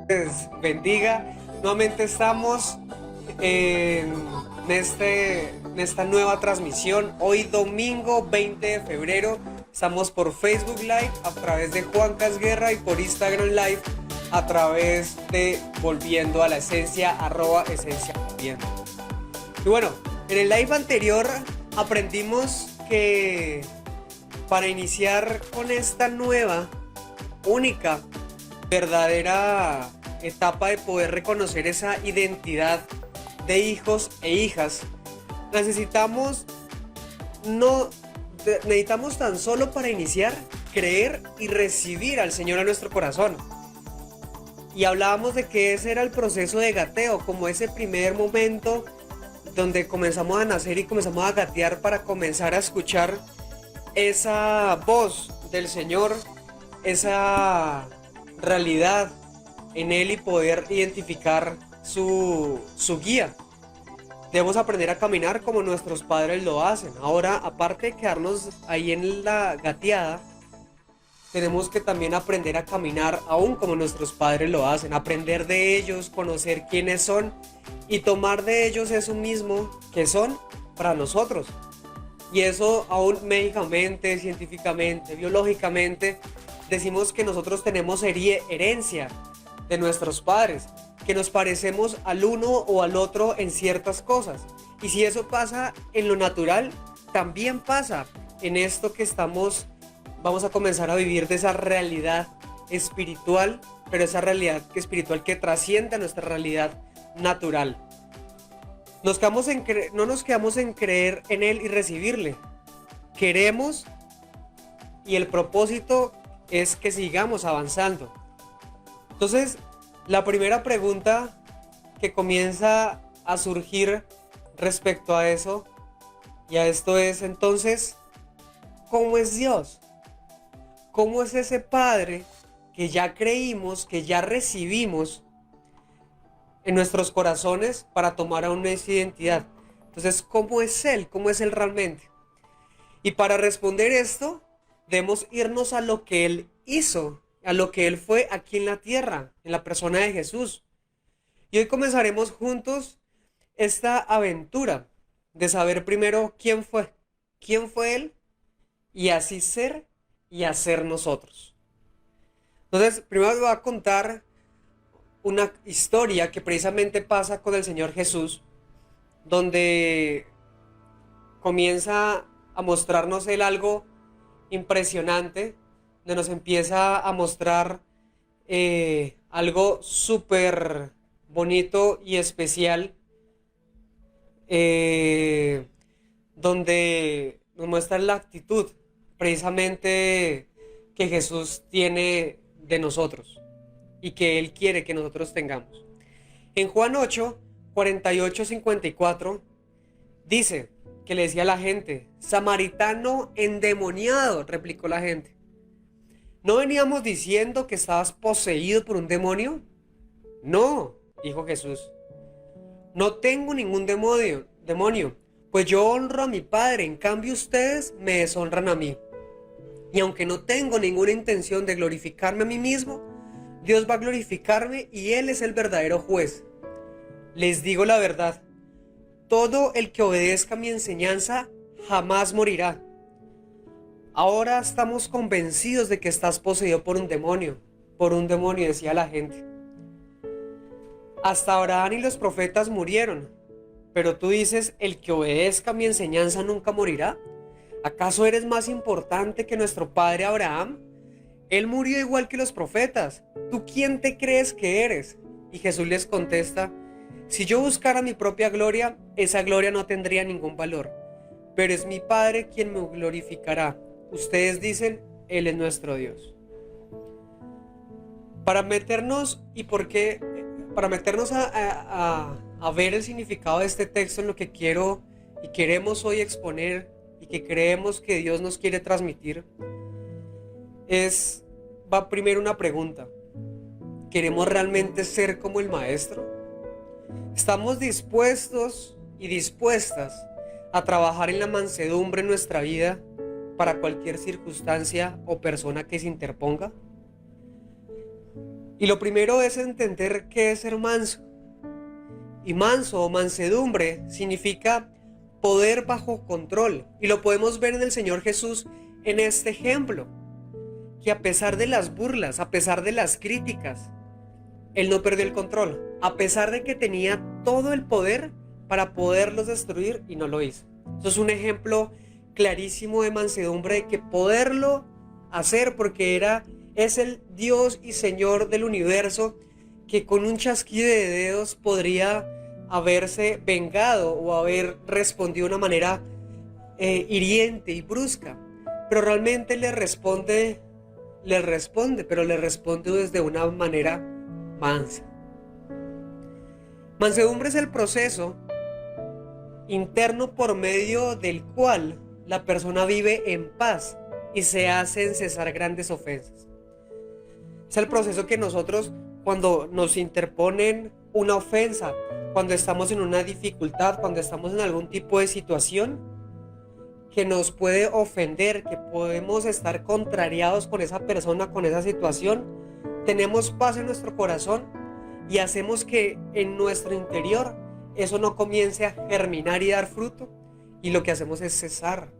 Les bendiga. Nuevamente estamos en esta nueva transmisión. Hoy domingo 20 de febrero estamos por Facebook Live a través de Juan Casguerra y por Instagram Live a través de Volviendo a la Esencia, @esencia volviendo. Y bueno, en el live anterior aprendimos que para iniciar con esta nueva, única, verdadera etapa de poder reconocer esa identidad de hijos e hijas, necesitamos tan solo para iniciar creer y recibir al Señor a nuestro corazón. Y hablábamos de que ese era el proceso de gateo, como ese primer momento donde comenzamos a nacer y comenzamos a gatear para comenzar a escuchar esa voz del Señor, esa realidad en Él y poder identificar su guía. Debemos aprender a caminar como nuestros padres lo hacen. Ahora, aparte de quedarnos ahí en la gateada, tenemos que también aprender a caminar aún como nuestros padres lo hacen, aprender de ellos, conocer quiénes son y tomar de ellos eso mismo que son para nosotros. Y eso aún médicamente, científicamente, biológicamente, decimos que nosotros tenemos herencia de nuestros padres, que nos parecemos al uno o al otro en ciertas cosas. Y si eso pasa en lo natural, también pasa en esto que vamos a comenzar a vivir de esa realidad espiritual, pero esa realidad espiritual que trasciende a nuestra realidad natural. No nos quedamos en creer en Él y recibirle. Queremos, y el propósito es que sigamos avanzando. Entonces, la primera pregunta que comienza a surgir respecto a eso, y a esto es entonces, ¿cómo es Dios? ¿Cómo es ese Padre que ya creímos, que ya recibimos en nuestros corazones para tomar aún esa identidad? Entonces, ¿cómo es Él? ¿Cómo es Él realmente? Y para responder esto, debemos irnos a lo que Él hizo, a lo que Él fue aquí en la tierra, en la persona de Jesús. Y hoy comenzaremos juntos esta aventura de saber primero quién fue Él, y así ser y hacer nosotros. Entonces, primero les voy a contar una historia que precisamente pasa con el Señor Jesús, donde comienza a mostrarnos Él algo impresionante, donde nos empieza a mostrar algo súper bonito y especial, donde nos muestra la actitud precisamente que Jesús tiene de nosotros y que Él quiere que nosotros tengamos. En Juan 8, 48, 54 dice que le decía a la gente: samaritano endemoniado, replicó la gente, ¿no veníamos diciendo que estabas poseído por un demonio? No, dijo Jesús, no tengo ningún demonio, pues yo honro a mi Padre, en cambio ustedes me deshonran a mí. Y aunque no tengo ninguna intención de glorificarme a mí mismo, Dios va a glorificarme y Él es el verdadero juez. Les digo la verdad, todo el que obedezca mi enseñanza jamás morirá. Ahora estamos convencidos de que estás poseído por un demonio, decía la gente. Hasta Abraham y los profetas murieron, pero tú dices, el que obedezca mi enseñanza nunca morirá. ¿Acaso eres más importante que nuestro padre Abraham? Él murió igual que los profetas. ¿Tú quién te crees que eres? Y Jesús les contesta: si yo buscara mi propia gloria, esa gloria no tendría ningún valor. Pero es mi Padre quien me glorificará. Ustedes dicen, Él es nuestro Dios. Para meternos a ver el significado de este texto, en lo que quiero y queremos hoy exponer y que creemos que Dios nos quiere transmitir, va primero una pregunta: ¿queremos realmente ser como el Maestro? ¿Estamos dispuestos y dispuestas a trabajar en la mansedumbre en nuestra vida para cualquier circunstancia o persona que se interponga? Y lo primero es entender qué es ser manso. Y manso o mansedumbre significa poder bajo control. Y lo podemos ver en el Señor Jesús en este ejemplo. Que a pesar de las burlas, a pesar de las críticas, Él no perdió el control. A pesar de que tenía todo el poder para poderlos destruir y no lo hizo. Eso es un ejemplo clarísimo de mansedumbre, de que poderlo hacer porque es el Dios y Señor del universo, que con un chasquido de dedos podría haberse vengado o haber respondido de una manera hiriente y brusca, pero realmente le responde, pero le responde desde una manera mansa. Mansedumbre es el proceso interno por medio del cual la persona vive en paz y se hacen cesar grandes ofensas. Es el proceso que nosotros, cuando nos interponen una ofensa, cuando estamos en una dificultad, cuando estamos en algún tipo de situación que nos puede ofender, que podemos estar contrariados con esa persona, con esa situación, tenemos paz en nuestro corazón y hacemos que en nuestro interior eso no comience a germinar y dar fruto, y lo que hacemos es cesar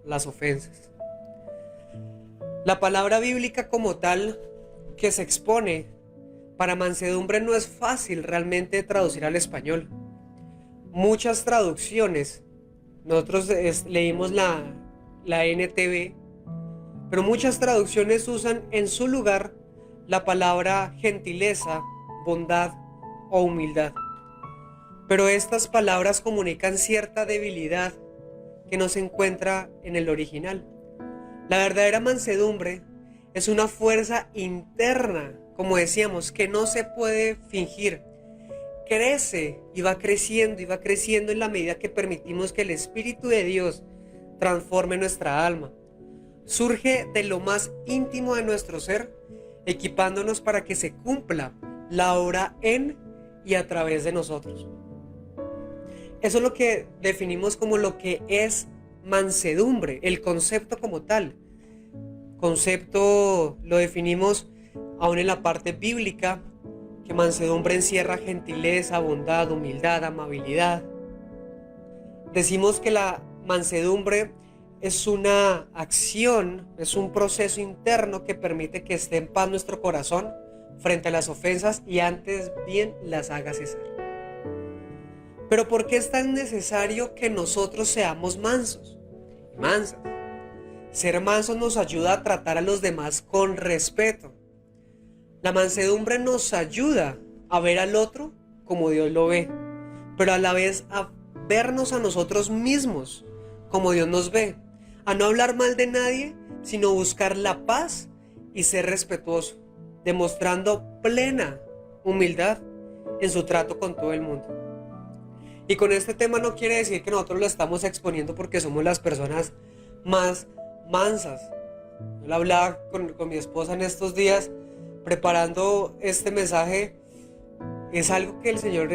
las ofensas. La palabra bíblica como tal que se expone para mansedumbre no es fácil realmente traducir al español. Muchas traducciones, nosotros leímos la NTV, pero muchas traducciones usan en su lugar la palabra gentileza, bondad o humildad. Pero estas palabras comunican cierta debilidad que no se encuentra en el original. La verdadera mansedumbre es una fuerza interna, como decíamos, que no se puede fingir. Crece y va creciendo en la medida que permitimos que el Espíritu de Dios transforme nuestra alma. Surge de lo más íntimo de nuestro ser, equipándonos para que se cumpla la obra en y a través de nosotros. Eso es lo que definimos como lo que es mansedumbre, el concepto como tal. Concepto lo definimos aún en la parte bíblica, que mansedumbre encierra gentileza, bondad, humildad, amabilidad. Decimos que la mansedumbre es una acción, es un proceso interno que permite que esté en paz nuestro corazón frente a las ofensas y antes bien las haga cesar. Pero ¿por qué es tan necesario que nosotros seamos mansos y mansas? Ser mansos nos ayuda a tratar a los demás con respeto. La mansedumbre nos ayuda a ver al otro como Dios lo ve, pero a la vez a vernos a nosotros mismos como Dios nos ve, a no hablar mal de nadie, sino buscar la paz y ser respetuoso, demostrando plena humildad en su trato con todo el mundo. Y con este tema no quiere decir que nosotros lo estamos exponiendo porque somos las personas más mansas. Yo lo hablaba con mi esposa en estos días preparando este mensaje. Es algo que el Señor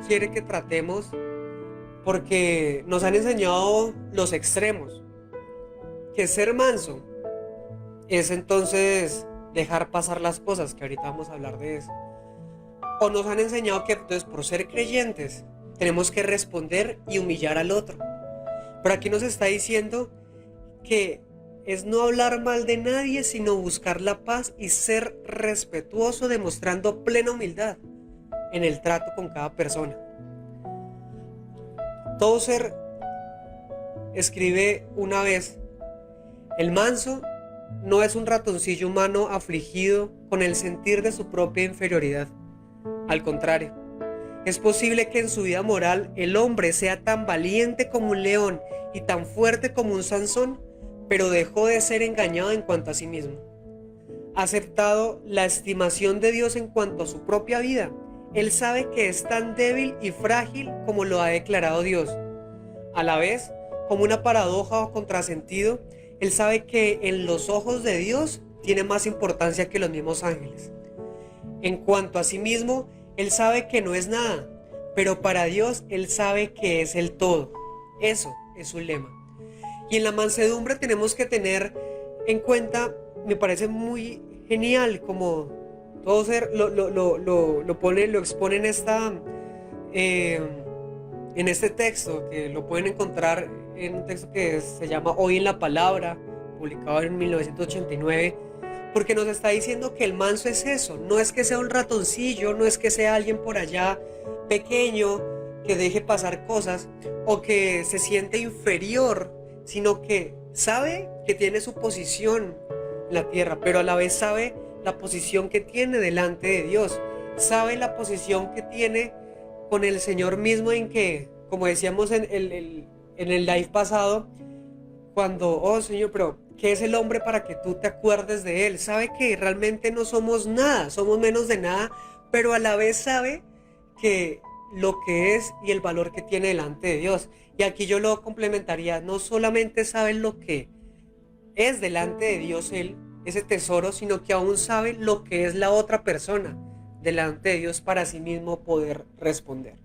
quiere que tratemos porque nos han enseñado los extremos. Que ser manso es entonces dejar pasar las cosas, que ahorita vamos a hablar de eso. O nos han enseñado que entonces por ser creyentes tenemos que responder y humillar al otro. Pero aquí nos está diciendo que es no hablar mal de nadie, sino buscar la paz y ser respetuoso, demostrando plena humildad en el trato con cada persona. Tozer escribe una vez: el manso no es un ratoncillo humano afligido con el sentir de su propia inferioridad. Al contrario, es posible que en su vida moral el hombre sea tan valiente como un león y tan fuerte como un Sansón, pero dejó de ser engañado en cuanto a sí mismo. Ha aceptado la estimación de Dios en cuanto a su propia vida. Él sabe que es tan débil y frágil como lo ha declarado Dios. A la vez, como una paradoja o contrasentido, él sabe que en los ojos de Dios tiene más importancia que los mismos ángeles. En cuanto a sí mismo, él sabe que no es nada, pero para Dios él sabe que es el todo. Eso es su lema. Y en la mansedumbre tenemos que tener en cuenta, me parece muy genial como Tozer lo expone eh, en este texto, que lo pueden encontrar en un texto que se llama Hoy en la Palabra, publicado en 1989, porque nos está diciendo que el manso es eso, no es que sea un ratoncillo, no es que sea alguien por allá pequeño que deje pasar cosas o que se siente inferior, sino que sabe que tiene su posición en la tierra, pero a la vez sabe la posición que tiene delante de Dios, sabe la posición que tiene con el Señor mismo, en que, como decíamos en el live pasado, cuando, oh Señor, pero ¿qué es el hombre para que tú te acuerdes de él? Sabe que realmente no somos nada, somos menos de nada, pero a la vez sabe que lo que es y el valor que tiene delante de Dios. Y aquí yo lo complementaría, no solamente sabe lo que es delante de Dios él, ese tesoro, sino que aún sabe lo que es la otra persona delante de Dios para sí mismo poder responder.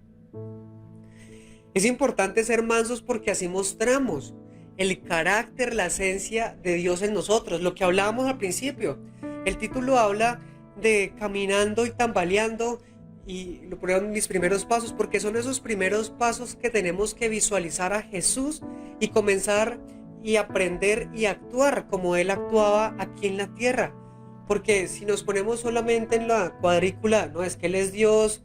Es importante ser mansos porque así mostramos el carácter, la esencia de Dios en nosotros, lo que hablábamos al principio. El título habla de caminando y tambaleando, y lo ponen mis primeros pasos, porque son esos primeros pasos que tenemos que visualizar a Jesús y comenzar y aprender y actuar como Él actuaba aquí en la tierra. Porque si nos ponemos solamente en la cuadrícula, no es que Él es Dios,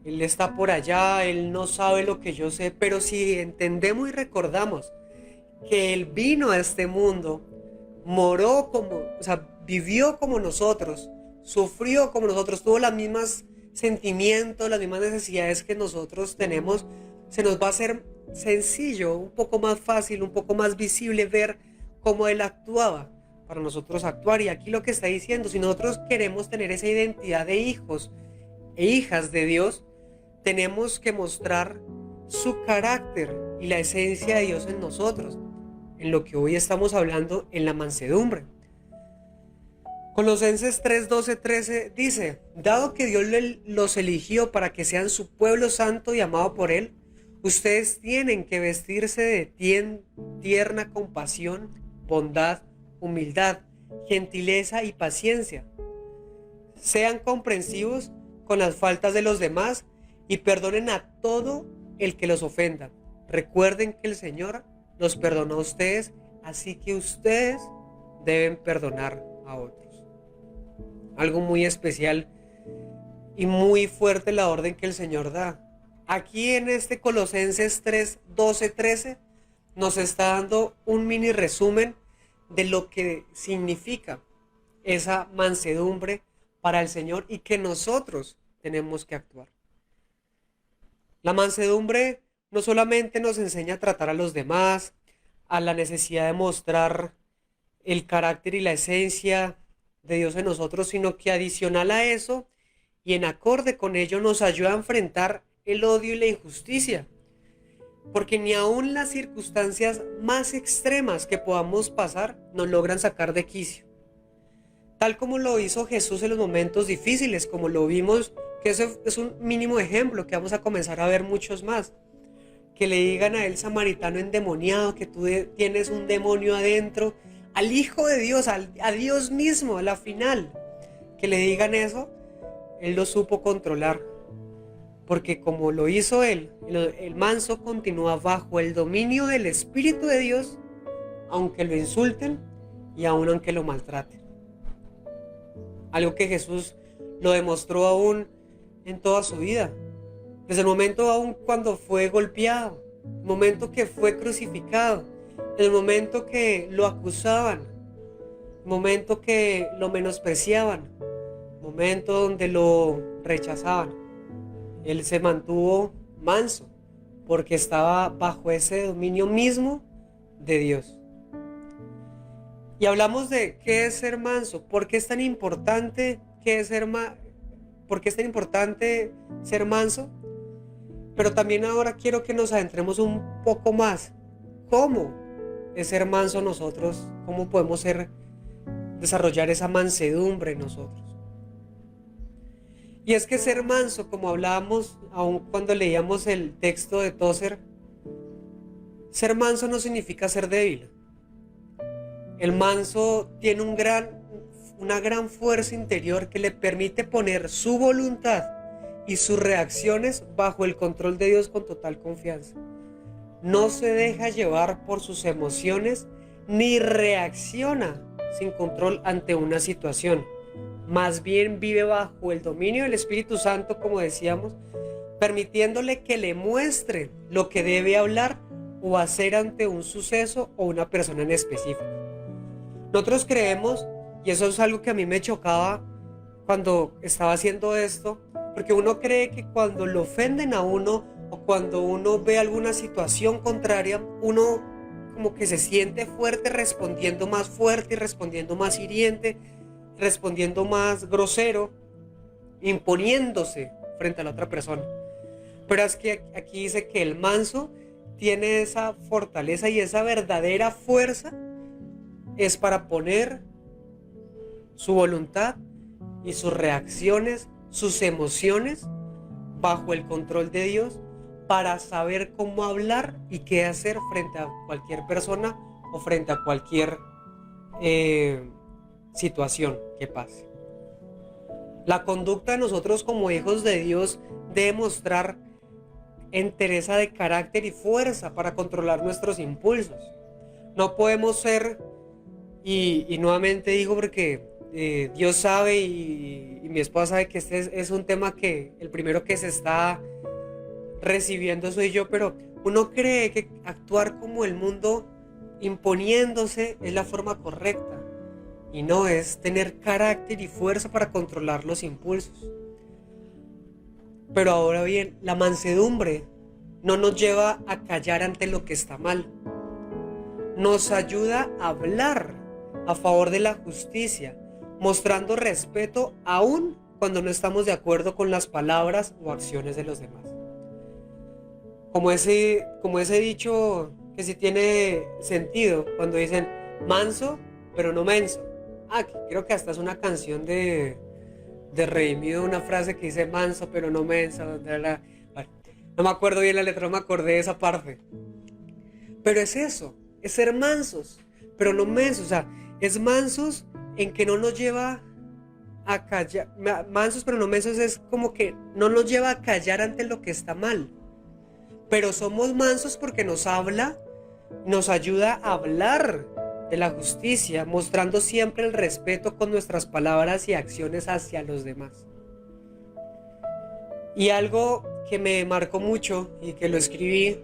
Él está por allá, Él no sabe lo que yo sé, pero si entendemos y recordamos que Él vino a este mundo, moró como, o sea, vivió como nosotros, sufrió como nosotros, tuvo los mismos sentimientos, las mismas necesidades que nosotros tenemos, se nos va a hacer sencillo, un poco más fácil, un poco más visible ver cómo Él actuaba para nosotros actuar. Y aquí lo que está diciendo, si nosotros queremos tener esa identidad de hijos e hijas de Dios, tenemos que mostrar su carácter y la esencia de Dios en nosotros, en lo que hoy estamos hablando, en la mansedumbre. Colosenses 3, 12, 13 dice: dado que Dios los eligió para que sean su pueblo santo y amado por Él, ustedes tienen que vestirse de tierna compasión, bondad, humildad, gentileza y paciencia. Sean comprensivos con las faltas de los demás y perdonen a todo el que los ofenda. Recuerden que el Señor los perdonó a ustedes, así que ustedes deben perdonar a otros. Algo muy especial y muy fuerte la orden que el Señor da. Aquí en este Colosenses 3, 12, 13 nos está dando un mini resumen de lo que significa esa mansedumbre para el Señor y que nosotros tenemos que actuar. La mansedumbre no solamente nos enseña a tratar a los demás, a la necesidad de mostrar el carácter y la esencia de Dios en nosotros, sino que adicional a eso y en acorde con ello nos ayuda a enfrentar el odio y la injusticia. Porque ni aun las circunstancias más extremas que podamos pasar nos logran sacar de quicio. Tal como lo hizo Jesús en los momentos difíciles, como lo vimos, que eso es un mínimo ejemplo, que vamos a comenzar a ver muchos más. Que le digan a él samaritano endemoniado que tú tienes un demonio adentro, al Hijo de Dios, a Dios mismo, a la final. Que le digan eso, él lo supo controlar. Porque como lo hizo él, el manso continúa bajo el dominio del Espíritu de Dios, aunque lo insulten y aun aunque lo maltraten. Algo que Jesús lo demostró aún en toda su vida. Desde el momento aún cuando fue golpeado, el momento que fue crucificado, el momento que lo acusaban, el momento que lo menospreciaban, el momento donde lo rechazaban. Él se mantuvo manso porque estaba bajo ese dominio mismo de Dios. Y hablamos de qué es ser manso, por qué es tan importante por qué es tan importante ser manso. Pero también ahora quiero que nos adentremos un poco más. ¿Cómo es ser manso nosotros? ¿Cómo podemos desarrollar esa mansedumbre en nosotros? Y es que ser manso, como hablábamos aún cuando leíamos el texto de Tozer, ser manso no significa ser débil. El manso tiene una gran fuerza interior que le permite poner su voluntad y sus reacciones bajo el control de Dios con total confianza. No se deja llevar por sus emociones ni reacciona sin control ante una situación. Más bien vive bajo el dominio del Espíritu Santo, como decíamos, permitiéndole que le muestre lo que debe hablar o hacer ante un suceso o una persona en específico. Nosotros creemos, y eso es algo que a mí me chocaba cuando estaba haciendo esto, porque uno cree que cuando lo ofenden a uno o cuando uno ve alguna situación contraria, uno como que se siente fuerte respondiendo más fuerte y respondiendo más hiriente, respondiendo más grosero, imponiéndose frente a la otra persona. Pero es que aquí dice que el manso tiene esa fortaleza y esa verdadera fuerza es para poner su voluntad y sus reacciones, sus emociones bajo el control de Dios para saber cómo hablar y qué hacer frente a cualquier persona o frente a cualquier situación que pase. La conducta de nosotros como hijos de Dios debe mostrar entereza de carácter y fuerza para controlar nuestros impulsos. No podemos ser, y nuevamente digo porque Dios sabe y mi esposa sabe que este es un tema que el primero que se está recibiendo soy yo, pero uno cree que actuar como el mundo imponiéndose es la forma correcta y no, es tener carácter y fuerza para controlar los impulsos. Pero ahora bien, la mansedumbre no nos lleva a callar ante lo que está mal. Nos ayuda a hablar a favor de la justicia, mostrando respeto aún cuando no estamos de acuerdo con las palabras o acciones de los demás. Como ese dicho que sí tiene sentido cuando dicen manso pero no menso. Creo que hasta es una canción de Redimido, una frase que dice manso pero no menso. Bueno, no me acuerdo bien la letra, no me acordé de esa parte. Pero es eso, es ser mansos pero no mensos. O sea, es mansos en que no nos lleva a callar. Mansos pero no mensos es como que no nos lleva a callar ante lo que está mal. Pero somos mansos porque nos ayuda a hablar de la justicia, mostrando siempre el respeto con nuestras palabras y acciones hacia los demás. Y algo que me marcó mucho y que lo escribí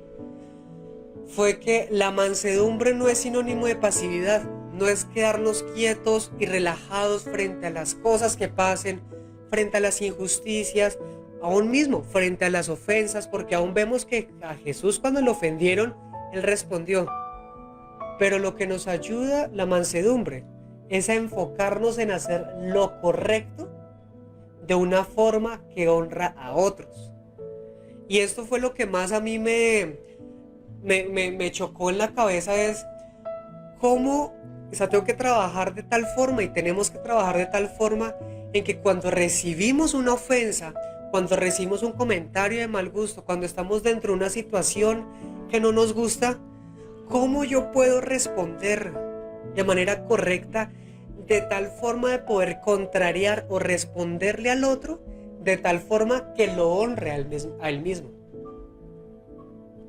fue que la mansedumbre no es sinónimo de pasividad, no es quedarnos quietos y relajados frente a las cosas que pasen, frente a las injusticias, aún mismo frente a las ofensas, porque aún vemos que a Jesús cuando lo ofendieron, Él respondió. Pero lo que nos ayuda la mansedumbre es a enfocarnos en hacer lo correcto de una forma que honra a otros. Y esto fue lo que más a mí me chocó en la cabeza, es cómo, o sea, tengo que trabajar de tal forma y tenemos que trabajar de tal forma en que cuando recibimos una ofensa, cuando recibimos un comentario de mal gusto, cuando estamos dentro de una situación que no nos gusta, ¿cómo yo puedo responder de manera correcta, de tal forma de poder contrariar o responderle al otro, de tal forma que lo honre a él mismo?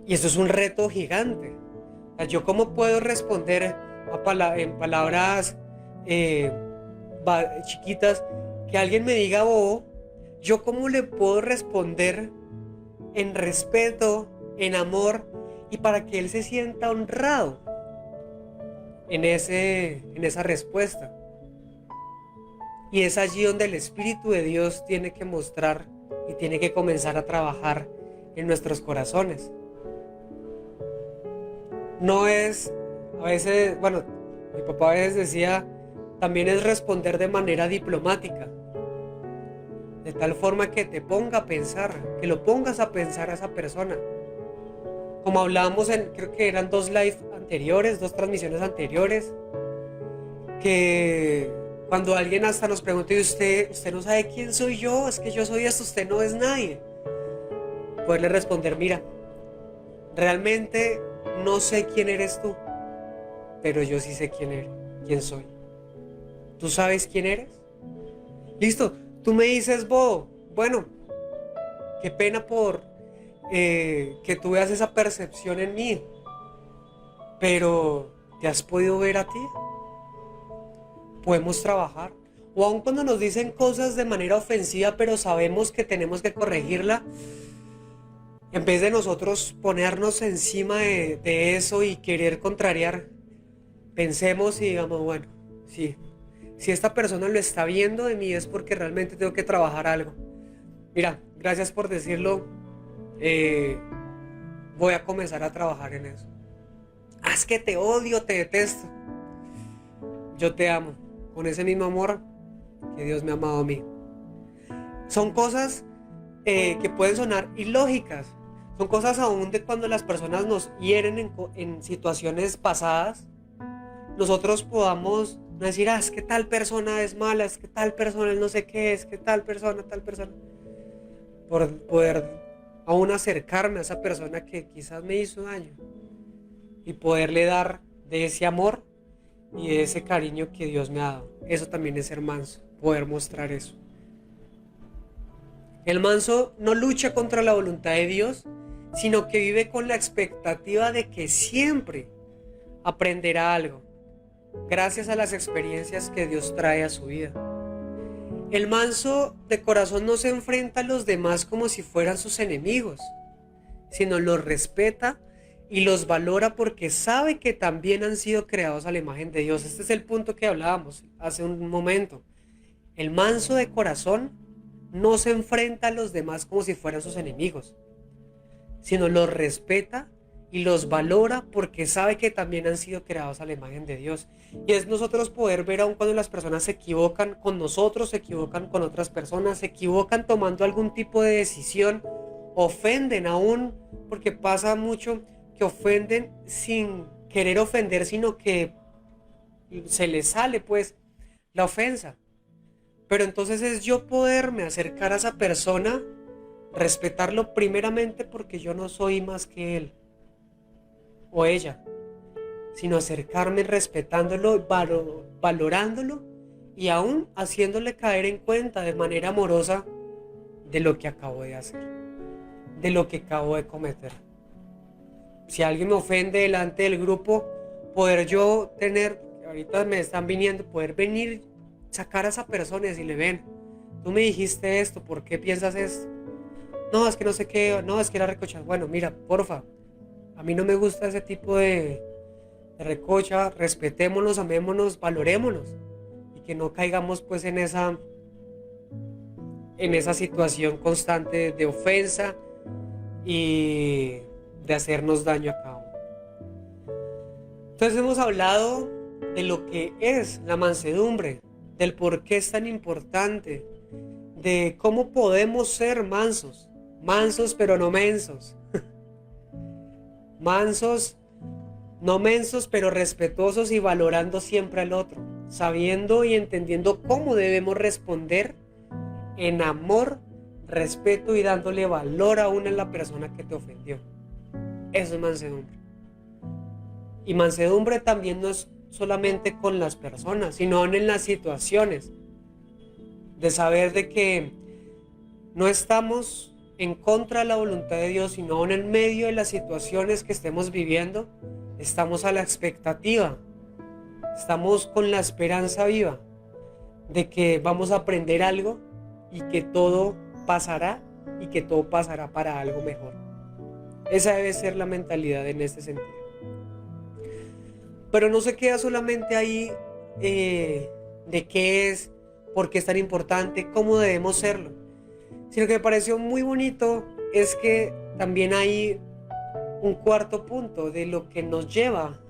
Y eso es un reto gigante. O sea, ¿yo cómo puedo responder en palabras chiquitas que alguien me diga bobo? ¿Yo cómo le puedo responder en respeto, en amor y para que él se sienta honrado en esa respuesta? Y es allí donde el Espíritu de Dios tiene que mostrar y tiene que comenzar a trabajar en nuestros corazones. No es, a veces, bueno, mi papá a veces decía, también es responder de manera diplomática, de tal forma que te ponga a pensar, que lo pongas a pensar a esa persona. Como hablábamos creo que eran dos transmisiones anteriores, que cuando alguien hasta nos pregunta, y usted no sabe quién soy yo, es que yo soy esto, usted no es nadie. Poderle responder, mira, realmente no sé quién eres tú, pero yo sí sé quién soy. ¿Tú sabes quién eres? Listo, tú me dices, Bo, bueno, qué pena por que tú veas esa percepción en mí, pero ¿te has podido ver a ti? Podemos trabajar. O aun cuando nos dicen cosas de manera ofensiva, pero sabemos que tenemos que corregirla, en vez de nosotros ponernos encima de eso y querer contrariar, pensemos y digamos, bueno, sí, si esta persona lo está viendo de mí es porque realmente tengo que trabajar algo. Mira, gracias por decirlo. eh, Voy a comenzar a trabajar en eso. Ah, es que te odio, te detesto. Yo te amo, con ese mismo amor que Dios me ha amado a mí. Son cosas que pueden sonar ilógicas. Son cosas aún de cuando las personas nos hieren en situaciones pasadas. Nosotros podamos no decir, ah, es que tal persona es mala, es que tal persona no sé qué es, que tal persona. Por poder aún acercarme a esa persona que quizás me hizo daño y poderle dar de ese amor y de ese cariño que Dios me ha dado. Eso también es ser manso, poder mostrar eso. El manso no lucha contra la voluntad de Dios, sino que vive con la expectativa de que siempre aprenderá algo, gracias a las experiencias que Dios trae a su vida. El manso de corazón no se enfrenta a los demás como si fueran sus enemigos, sino los respeta y los valora porque sabe que también han sido creados a la imagen de Dios. Este es el punto que hablábamos hace un momento. El manso de corazón no se enfrenta a los demás como si fueran sus enemigos, sino los respeta y los valora porque sabe que también han sido creados a la imagen de Dios. Y es nosotros poder ver aun cuando las personas se equivocan con nosotros, se equivocan con otras personas, se equivocan tomando algún tipo de decisión, ofenden aún, porque pasa mucho que ofenden sin querer ofender, sino que se les sale pues la ofensa. Pero entonces es yo poderme acercar a esa persona, respetarlo primeramente porque yo no soy más que él o ella, sino acercarme respetándolo, valorándolo y aún haciéndole caer en cuenta de manera amorosa de lo que acabo de hacer, de lo que acabo de cometer. Si alguien me ofende delante del grupo, poder yo tener, ahorita me están viniendo, poder venir, sacar a esa persona y decirle, ven, tú me dijiste esto, ¿por qué piensas esto? No, es que no sé qué, no, es que era recocha. Bueno, mira, porfa, a mí no me gusta ese tipo de recocha, respetémonos, amémonos, valorémonos y que no caigamos pues en esa situación constante de ofensa y de hacernos daño a cada uno. Entonces hemos hablado de lo que es la mansedumbre, del por qué es tan importante, de cómo podemos ser mansos, mansos pero no mensos, mansos, no mensos, pero respetuosos y valorando siempre al otro, sabiendo y entendiendo cómo debemos responder en amor, respeto y dándole valor aún a la persona que te ofendió. Eso es mansedumbre. Y mansedumbre también no es solamente con las personas, sino en las situaciones. De saber de que no estamos en contra de la voluntad de Dios, sino aún en medio de las situaciones que estemos viviendo, estamos a la expectativa, estamos con la esperanza viva de que vamos a aprender algo y que todo pasará y que todo pasará para algo mejor. Esa debe ser la mentalidad en este sentido. Pero no se queda solamente ahí de qué es, por qué es tan importante, cómo debemos serlo, sino que me pareció muy bonito es que también hay un cuarto punto de lo que nos lleva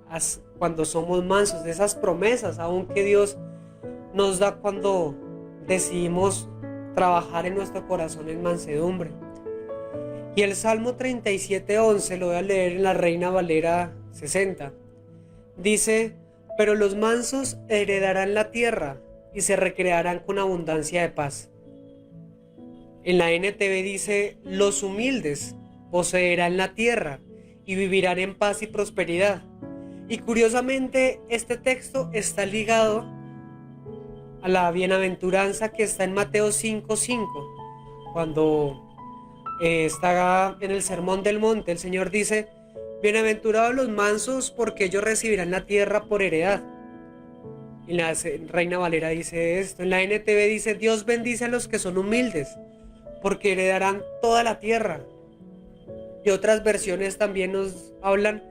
a cuando somos mansos, de esas promesas aún que Dios nos da cuando decidimos trabajar en nuestro corazón en mansedumbre. Y el Salmo 37:11 lo voy a leer en la Reina Valera 60. Dice, pero los mansos heredarán la tierra y se recrearán con abundancia de paz. En la NTV dice, los humildes poseerán la tierra y vivirán en paz y prosperidad. Y curiosamente este texto está ligado a la bienaventuranza que está en Mateo 5:5, cuando está en el Sermón del Monte. El Señor dice: bienaventurados los mansos, porque ellos recibirán la tierra por heredad. En la Reina Valera dice esto. En la NTV dice: Dios bendice a los que son humildes, porque heredarán toda la tierra. Y otras versiones también nos hablan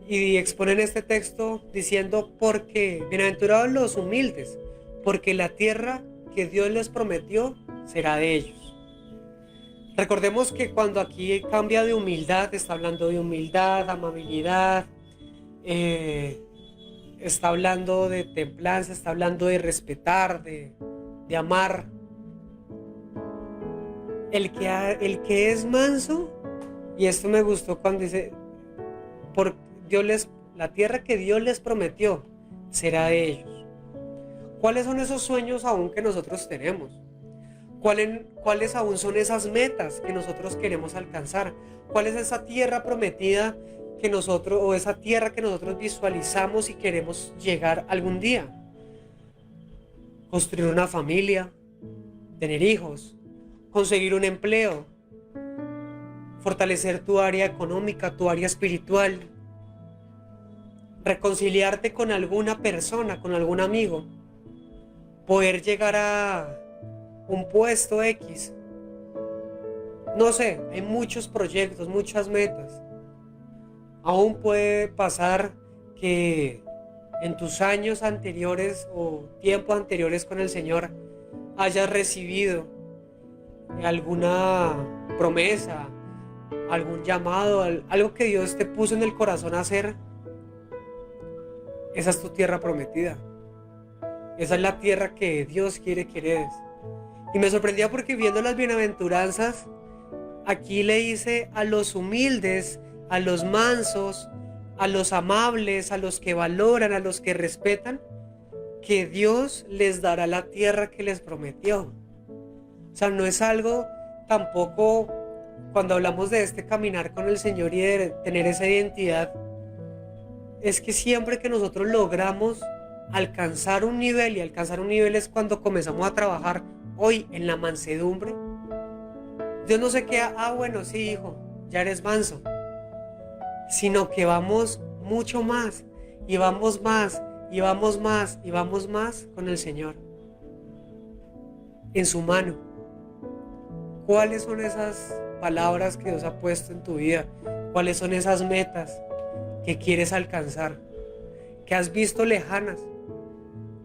y exponen este texto diciendo: porque bienaventurados los humildes, porque la tierra que Dios les prometió será de ellos. Recordemos que cuando aquí cambia de humildad, está hablando de humildad, amabilidad, está hablando de templanza, está hablando de respetar, de amar. El que es manso, y esto me gustó cuando dice: por la tierra que Dios les prometió será de ellos. ¿Cuáles son esos sueños aún que nosotros tenemos? ¿Cuáles aún son esas metas que nosotros queremos alcanzar? ¿Cuál es esa tierra prometida o esa tierra que nosotros visualizamos y queremos llegar algún día? Construir una familia, tener hijos, conseguir un empleo, fortalecer tu área económica, tu área espiritual, reconciliarte con alguna persona, con algún amigo, poder llegar a un puesto X. No sé, hay muchos proyectos, muchas metas. Aún puede pasar que en tus años anteriores o tiempos anteriores con el Señor hayas recibido alguna promesa, algún llamado, algo que Dios te puso en el corazón a hacer. Esa es tu tierra prometida. Esa es la tierra que Dios quiere que heredes. Y me sorprendía porque viendo las bienaventuranzas, aquí le dice a los humildes, a los mansos, a los amables, a los que valoran, a los que respetan, que Dios les dará la tierra que les prometió. O sea, no es algo tampoco, cuando hablamos de este caminar con el Señor y de tener esa identidad, es que siempre que nosotros logramos alcanzar un nivel, y alcanzar un nivel es cuando comenzamos a trabajar hoy en la mansedumbre, Dios no se queda: bueno, sí, hijo, ya eres manso, sino que vamos mucho más, y vamos más, y vamos más, y vamos más con el Señor en su mano. ¿Cuáles son esas palabras que Dios ha puesto en tu vida? ¿Cuáles son esas metas que quieres alcanzar, que has visto lejanas,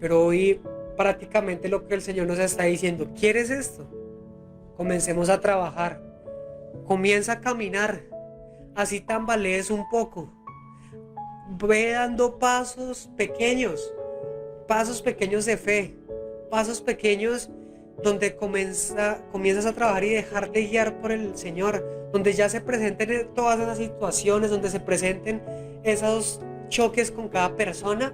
pero hoy prácticamente lo que el Señor nos está diciendo: ¿quieres esto? Comencemos a trabajar, comienza a caminar, así tambalees un poco, ve dando pasos pequeños de fe, pasos pequeños donde comienzas a trabajar y dejarte guiar por el Señor, donde ya se presenten todas esas situaciones, donde se presenten esos choques con cada persona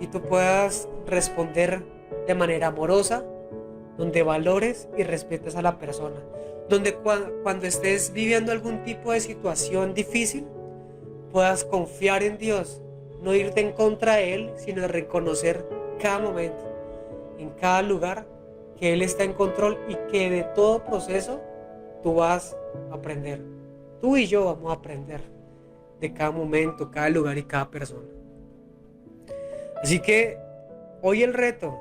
y tú puedas responder de manera amorosa, donde valores y respetes a la persona, donde cuando estés viviendo algún tipo de situación difícil puedas confiar en Dios, no irte en contra de Él, sino reconocer cada momento, en cada lugar, que Él está en control y que de todo proceso tú vas a aprender. Tú y yo vamos a aprender de cada momento, cada lugar y cada persona. Así que hoy el reto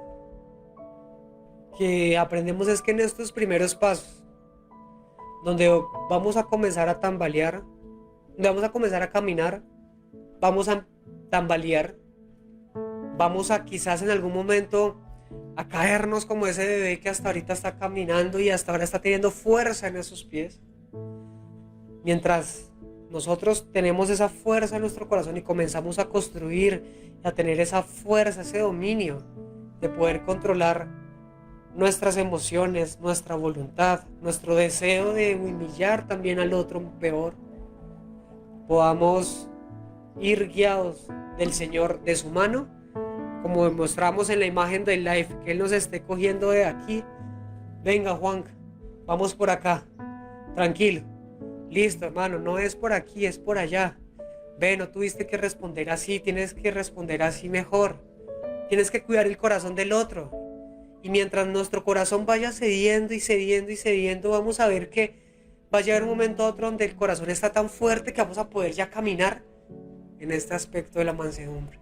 que aprendemos es que en estos primeros pasos, donde vamos a comenzar a tambalear, donde vamos a comenzar a caminar, vamos a tambalear, vamos a quizás en algún momento a caernos como ese bebé que hasta ahorita está caminando y hasta ahora está teniendo fuerza en esos pies. Mientras nosotros tenemos esa fuerza en nuestro corazón y comenzamos a construir y a tener esa fuerza, ese dominio de poder controlar nuestras emociones, nuestra voluntad, nuestro deseo de humillar también al otro peor, podamos ir guiados del Señor, de su mano, como mostramos en la imagen del live, que Él nos esté cogiendo de aquí. Venga, Juan, vamos por acá, tranquilo, listo, hermano, no es por aquí, es por allá. Ve, no tuviste que responder así, tienes que responder así mejor. tienes que cuidar el corazón del otro. Y mientras nuestro corazón vaya cediendo y cediendo y cediendo, vamos a ver que va a llegar un momento a otro donde el corazón está tan fuerte que vamos a poder ya caminar en este aspecto de la mansedumbre.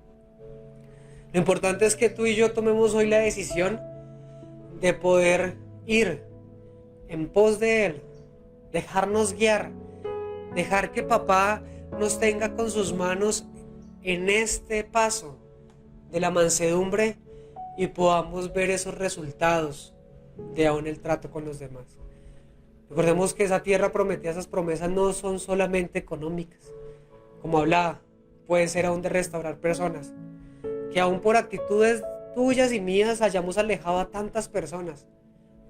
Lo importante es que tú y yo tomemos hoy la decisión de poder ir en pos de Él, dejarnos guiar, dejar que papá nos tenga con sus manos en este paso de la mansedumbre y podamos ver esos resultados de aún el trato con los demás. Recordemos que esa tierra prometida, esas promesas no son solamente económicas. Como hablaba, puede ser aún de restaurar personas. Que aún por actitudes tuyas y mías hayamos alejado a tantas personas.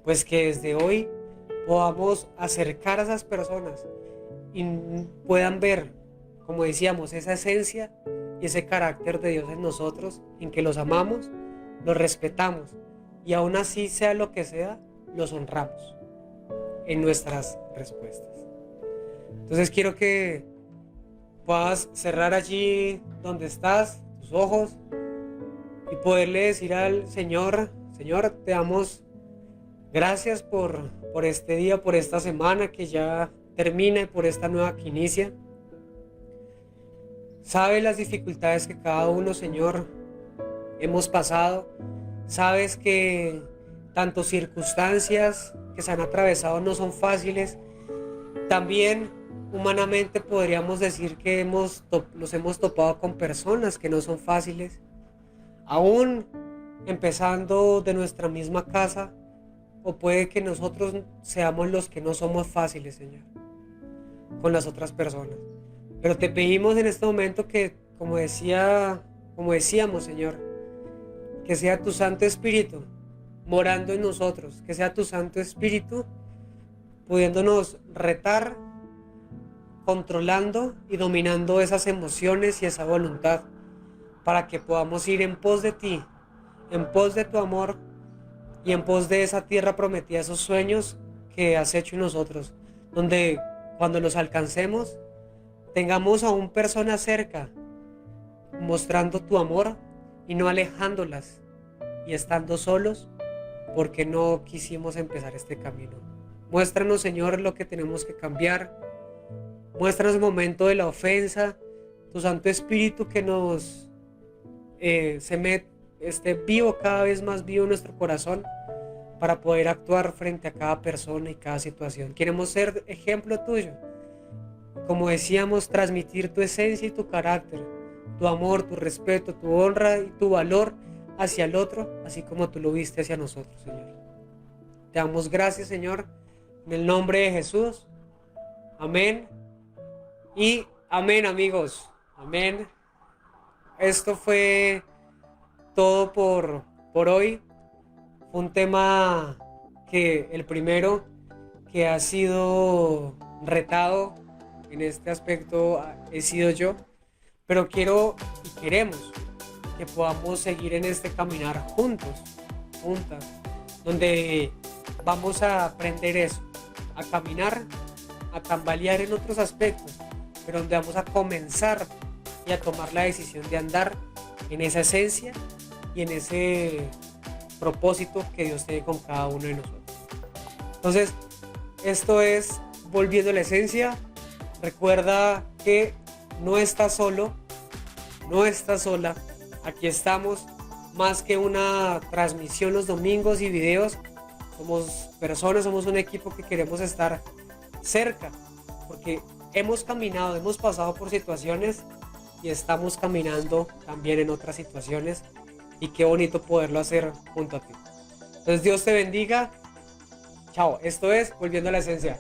Pues que desde hoy podamos acercar a esas personas y puedan ver, como decíamos, esa esencia y ese carácter de Dios en nosotros, en que los amamos, los respetamos y aún así sea lo que sea, los honramos en nuestras respuestas. Entonces quiero que puedas cerrar allí donde estás, tus ojos, y poderle decir al Señor: Señor, te damos gracias por este día, por esta semana que ya termina y por esta nueva que inicia. Sabes las dificultades que cada uno, Señor, hemos pasado. Sabes que tanto circunstancias que se han atravesado no son fáciles. También humanamente podríamos decir que nos hemos topado con personas que no son fáciles. Aún empezando de nuestra misma casa, o puede que nosotros seamos los que no somos fáciles, Señor, con las otras personas. Pero te pedimos en este momento que, como decíamos, Señor, que sea tu Santo Espíritu morando en nosotros, que sea tu Santo Espíritu pudiéndonos retar, controlando y dominando esas emociones y esa voluntad, para que podamos ir en pos de ti, en pos de tu amor y en pos de esa tierra prometida, esos sueños que has hecho en nosotros, donde cuando los alcancemos tengamos aún personas cerca mostrando tu amor y no alejándolas y estando solos porque no quisimos empezar este camino. Muéstranos, Señor, lo que tenemos que cambiar. Muéstranos el momento de la ofensa, tu Santo Espíritu que nos esté vivo, cada vez más vivo en nuestro corazón, para poder actuar frente a cada persona y cada situación. Queremos ser ejemplo tuyo. Como decíamos, transmitir tu esencia y tu carácter, tu amor, tu respeto, tu honra y tu valor hacia el otro, así como tú lo viste hacia nosotros, Señor. Te damos gracias, Señor, en el nombre de Jesús. Amén. Y amén, amigos. Amén. Esto fue todo por hoy. Fue un tema que el primero que ha sido retado en este aspecto he sido yo, pero quiero y queremos que podamos seguir en este caminar juntos, juntas, donde vamos a aprender eso, a caminar, a tambalear en otros aspectos, pero donde vamos a comenzar y a tomar la decisión de andar en esa esencia y en ese propósito que Dios tiene con cada uno de nosotros. Entonces, esto es Volviendo a la Esencia. Recuerda que no estás solo, no estás sola. Aquí estamos, más que una transmisión los domingos y videos. Somos personas, somos un equipo que queremos estar cerca, porque hemos caminado, hemos pasado por situaciones y estamos caminando también en otras situaciones, y qué bonito poderlo hacer junto a ti. Entonces Dios te bendiga. Chao, esto es Volviendo a la Esencia.